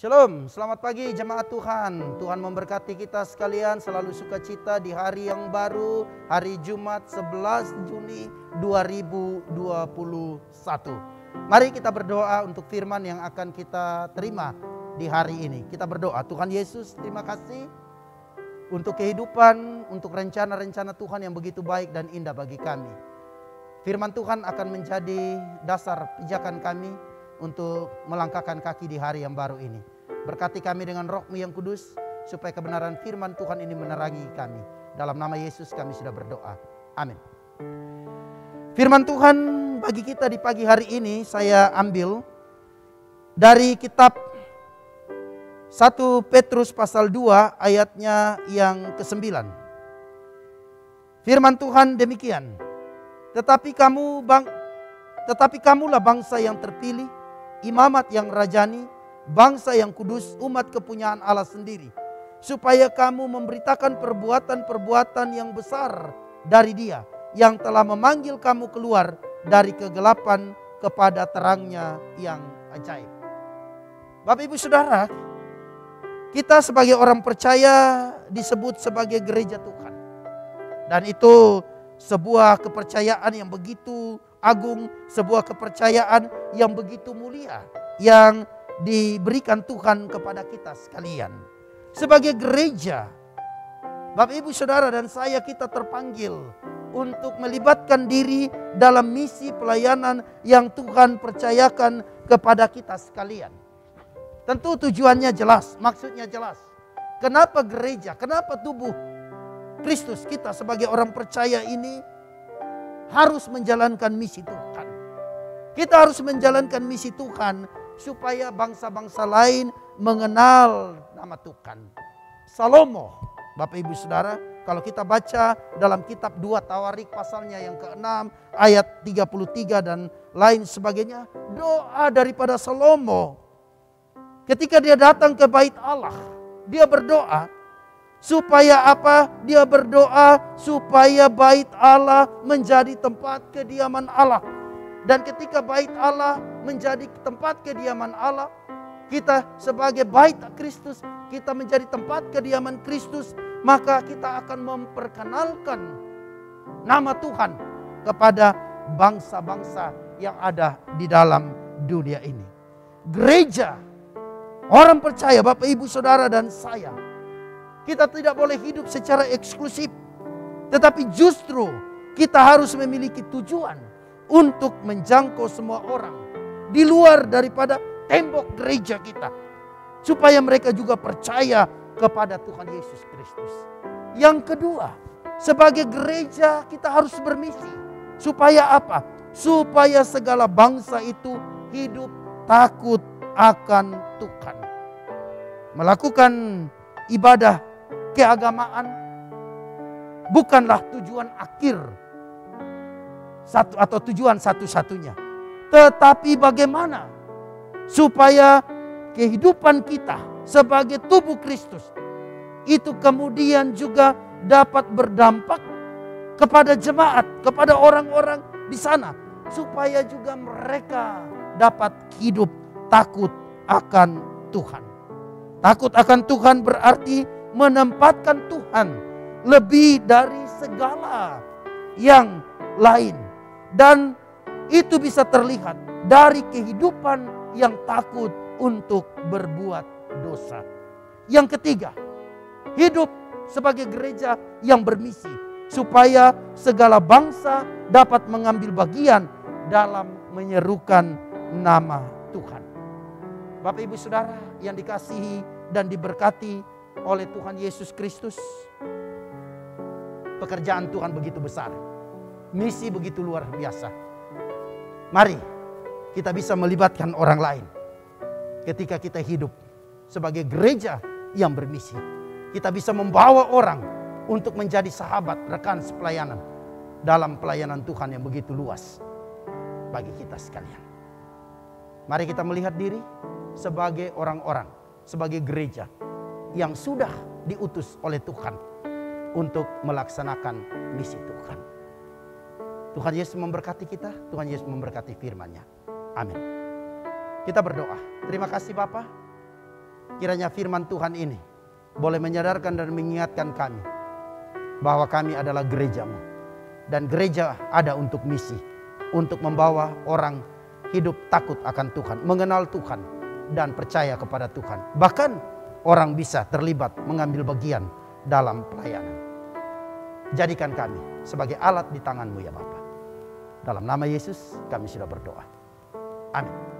Shalom, selamat pagi jemaat Tuhan. Tuhan memberkati kita sekalian, selalu sukacita di hari yang baru, hari Jumat 11 Juni 2021. Mari kita berdoa untuk firman yang akan kita terima di hari ini. Kita berdoa, Tuhan Yesus, terima kasih untuk kehidupan, untuk rencana-rencana Tuhan yang begitu baik dan indah bagi kami. Firman Tuhan akan menjadi dasar pijakan kami untuk melangkahkan kaki di hari yang baru ini. Berkati kami dengan Roh-Mu yang kudus, supaya kebenaran firman Tuhan ini menerangi kami. Dalam nama Yesus kami sudah berdoa. Amin. Firman Tuhan bagi kita di pagi hari ini saya ambil dari kitab 1 Petrus pasal 2 ayatnya yang ke-9. Firman Tuhan demikian. Tetapi kamulah bangsa yang terpilih, imamat yang rajani, bangsa yang kudus, umat kepunyaan Allah sendiri, supaya kamu memberitakan perbuatan-perbuatan yang besar dari Dia yang telah memanggil kamu keluar dari kegelapan kepada terangnya yang ajaib. Bapak Ibu Saudara, kita sebagai orang percaya disebut sebagai gereja Tuhan. Dan itu sebuah kepercayaan yang begitu agung, sebuah kepercayaan yang begitu mulia yang diberikan Tuhan kepada kita sekalian. Sebagai gereja, Bapak Ibu Saudara dan saya, kita terpanggil untuk melibatkan diri dalam misi pelayanan yang Tuhan percayakan kepada kita sekalian. Tentu tujuannya jelas, maksudnya jelas. Kenapa gereja, kenapa tubuh Kristus kita sebagai orang percaya ini harus menjalankan misi Tuhan. Kita harus menjalankan misi Tuhan supaya bangsa-bangsa lain mengenal nama Tuhan. Salomo, Bapak Ibu Saudara, kalau kita baca dalam kitab 2 Tawarik pasalnya yang ke-6 ayat 33 dan lain sebagainya, doa daripada Salomo ketika dia datang ke bait Allah, dia berdoa supaya apa? Dia berdoa supaya bait Allah menjadi tempat kediaman Allah. Dan ketika bait Allah menjadi tempat kediaman Allah, kita sebagai bait Kristus, kita menjadi tempat kediaman Kristus, maka kita akan memperkenalkan nama Tuhan kepada bangsa-bangsa yang ada di dalam dunia ini. Gereja, orang percaya, Bapak Ibu Saudara dan saya, kita tidak boleh hidup secara eksklusif, tetapi justru kita harus memiliki tujuan untuk menjangkau semua orang di luar daripada tembok gereja kita, supaya mereka juga percaya kepada Tuhan Yesus Kristus. Yang kedua, sebagai gereja kita harus bermisi. Supaya apa? Supaya segala bangsa itu hidup takut akan Tuhan. Melakukan ibadah keagamaan bukanlah tujuan akhir atau tujuan satu-satunya. Tetapi bagaimana supaya kehidupan kita sebagai tubuh Kristus itu kemudian juga dapat berdampak kepada jemaat, kepada orang-orang di sana, supaya juga mereka dapat hidup takut akan Tuhan. Takut akan Tuhan berarti menempatkan Tuhan lebih dari segala yang lain. Dan itu bisa terlihat dari kehidupan yang takut untuk berbuat dosa. Yang ketiga, hidup sebagai gereja yang bermisi, supaya segala bangsa dapat mengambil bagian dalam menyerukan nama Tuhan. Bapak Ibu Saudara yang dikasihi dan diberkati oleh Tuhan Yesus Kristus, pekerjaan Tuhan begitu besar, misi begitu luar biasa. Mari kita bisa melibatkan orang lain ketika kita hidup sebagai gereja yang bermisi. Kita bisa membawa orang untuk menjadi sahabat, rekan sepelayanan dalam pelayanan Tuhan yang begitu luas bagi kita sekalian. Mari kita melihat diri sebagai orang-orang, sebagai gereja yang sudah diutus oleh Tuhan untuk melaksanakan misi Tuhan. Tuhan Yesus memberkati kita, Tuhan Yesus memberkati firman-Nya. Amin. Kita berdoa. Terima kasih Bapa. kiranya firman Tuhan ini boleh menyadarkan dan mengingatkan kami bahwa kami adalah gereja-Mu. Dan gereja ada untuk misi, untuk membawa orang hidup takut akan Tuhan, mengenal Tuhan, dan percaya kepada Tuhan. Bahkan orang bisa terlibat mengambil bagian dalam pelayanan. Jadikan kami sebagai alat di tangan-Mu ya Bapa. Dalam nama Yesus kami sudah berdoa. Amin.